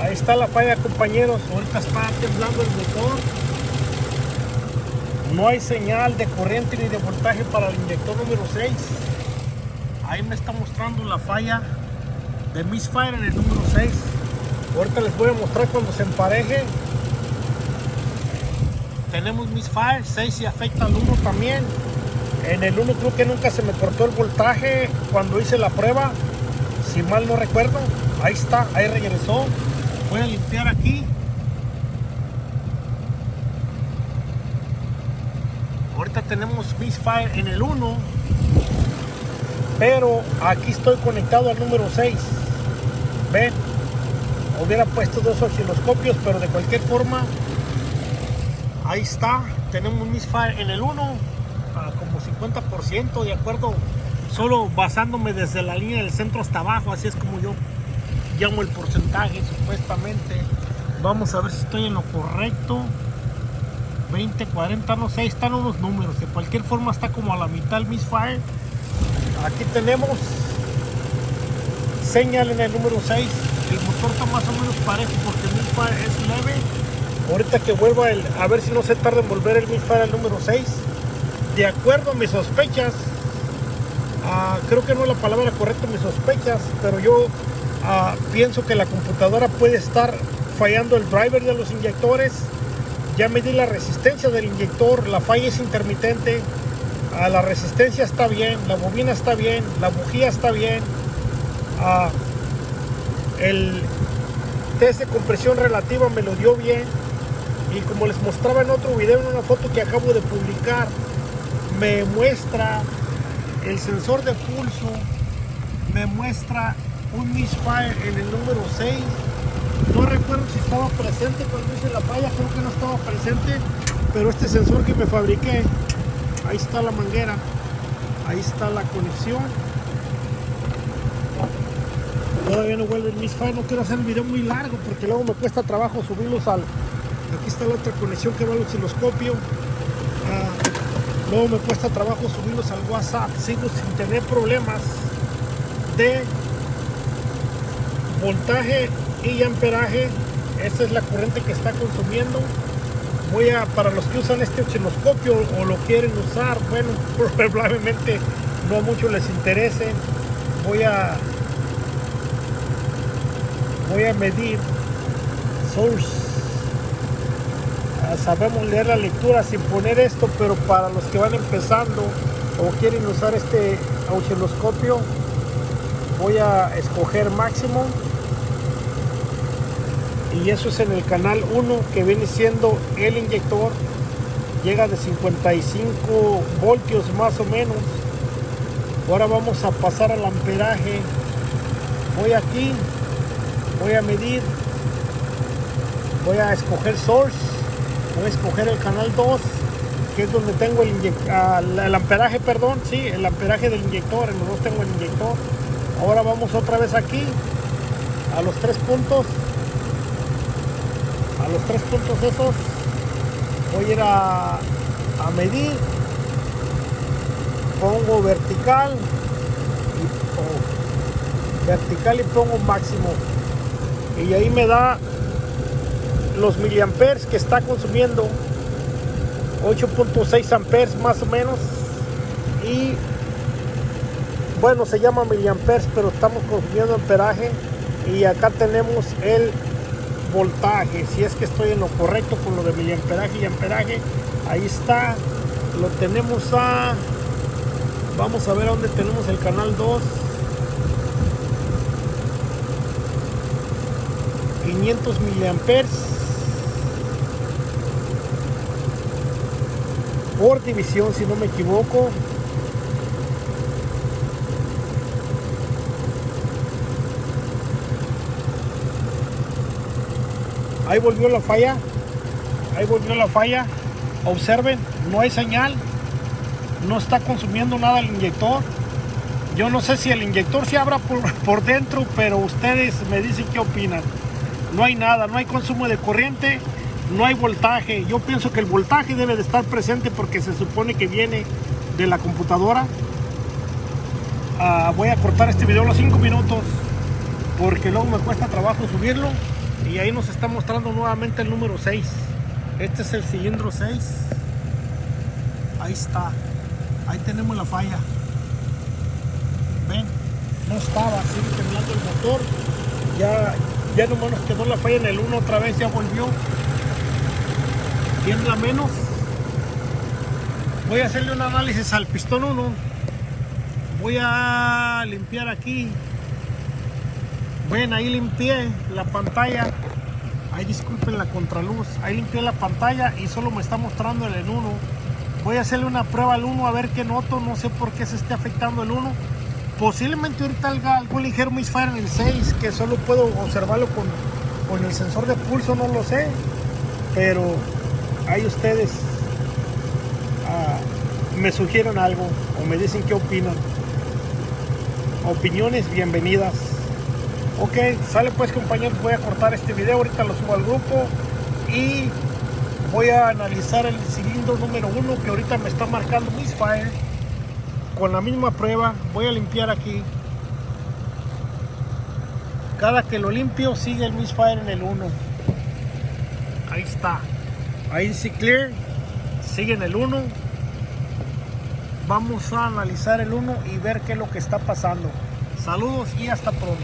Ahí está la falla, compañeros. Ahorita está temblando el motor. No hay señal de corriente ni de voltaje para el inyector número 6. Ahí me está mostrando la falla de misfire en el número 6. Ahorita les voy a mostrar cuando se empareje. Tenemos misfire 6 y afecta al 1 también. En el 1 creo que nunca se me cortó el voltaje cuando hice la prueba, si mal no recuerdo. Ahí está, ahí regresó. Voy a limpiar aquí. Ahorita tenemos misfire en el 1, pero aquí estoy conectado al número 6. Ven, hubiera puesto dos osciloscopios, pero de cualquier forma, ahí está. Tenemos misfire en el 1, como 50%, de acuerdo, solo basándome desde la línea del centro hasta abajo. Así es como yo llamo el porcentaje, supuestamente. Vamos a ver si estoy en lo correcto. 20, 40, no sé, ahí están unos números. De cualquier forma está como a la mitad el misfire. Aquí tenemos señal en el número 6. El motor está más o menos parejo porque el misfire es leve. Ahorita que vuelva a ver si no se tarda en volver el misfire al número 6. De acuerdo a mis sospechas, creo que no es la palabra correcta, mis sospechas, pero yo pienso que la computadora puede estar fallando el driver de los inyectores. Ya medí la resistencia del inyector, la falla es intermitente, la resistencia está bien, la bobina está bien, la bujía está bien, el test de compresión relativa me lo dio bien, y como les mostraba en otro video, en una foto que acabo de publicar, me muestra el sensor de pulso, me muestra un misfire en el número 6. No recuerdo si estaba presente cuando hice la falla, creo que no estaba presente, pero este sensor que me fabriqué, ahí está la manguera, ahí está la conexión. Todavía no vuelve el misfire, no quiero hacer el video muy largo porque luego me cuesta trabajo subirlos al... Aquí está la otra conexión que va al osciloscopio. Luego me cuesta trabajo subirlos al WhatsApp. Sigo sin tener problemas de voltaje y amperaje. Esta es la corriente que está consumiendo. Para los que usan este osciloscopio o lo quieren usar, bueno, probablemente no a muchos les interese. Voy a medir source. Sabemos leer la lectura sin poner esto, pero para los que van empezando o quieren usar este osciloscopio, voy a escoger máximo, y eso es en el canal 1, que viene siendo el inyector. Llega de 55 voltios más o menos. Ahora vamos a pasar al amperaje. Voy aquí, voy a medir, voy a escoger source, voy a escoger el canal 2, que es donde tengo el amperaje, perdón, sí, el amperaje del inyector. En los dos tengo el inyector. Ahora vamos otra vez aquí a los 3 puntos. A los 3 puntos esos voy a ir a medir. Pongo vertical y pongo máximo, y ahí me da los miliamperes que está consumiendo, 8.6 amperes más o menos. Y bueno, se llama miliamperes, pero estamos consumiendo amperaje. Y acá tenemos el voltaje, si es que estoy en lo correcto con lo de miliamperaje y amperaje. Ahí está, lo tenemos vamos a ver dónde tenemos el canal 2. 500 miliamperes por división, si no me equivoco. Ahí volvió la falla. Ahí volvió la falla. Observen, no hay señal. No está consumiendo nada el inyector. Yo no sé si el inyector se abra por dentro, pero ustedes me dicen qué opinan. No hay nada, no hay consumo de corriente, no hay voltaje. Yo pienso que el voltaje debe de estar presente porque se supone que viene de la computadora. Voy a cortar este video a los 5 minutos porque luego me cuesta trabajo subirlo. Y ahí nos está mostrando nuevamente el número 6. Este es el cilindro 6. Ahí está. Ahí tenemos la falla. Ven, no estaba, sigue temblando el motor. Ya nomás nos quedó la falla en el 1 otra vez, ya volvió. Tiembla menos. Voy a hacerle un análisis al pistón 1. Voy a limpiar aquí. Ven, ahí limpié la pantalla. Ahí disculpen la contraluz. Ahí limpié la pantalla y solo me está mostrando el 1. Voy a hacerle una prueba al 1 a ver qué noto. No sé por qué se esté afectando el 1. Posiblemente ahorita haga algún ligero misfire en el 6, que solo puedo observarlo con el sensor de pulso, no lo sé. Pero ahí ustedes me sugieren algo o me dicen qué opinan. Opiniones bienvenidas. Ok, sale pues compañeros, voy a cortar este video, ahorita lo subo al grupo y voy a analizar el cilindro número 1 que ahorita me está marcando misfire. Con la misma prueba voy a limpiar aquí. Cada que lo limpio sigue el misfire en el 1. Ahí está. Ahí sí clear. Sigue en el 1. Vamos a analizar el 1 y ver qué es lo que está pasando. Saludos y hasta pronto.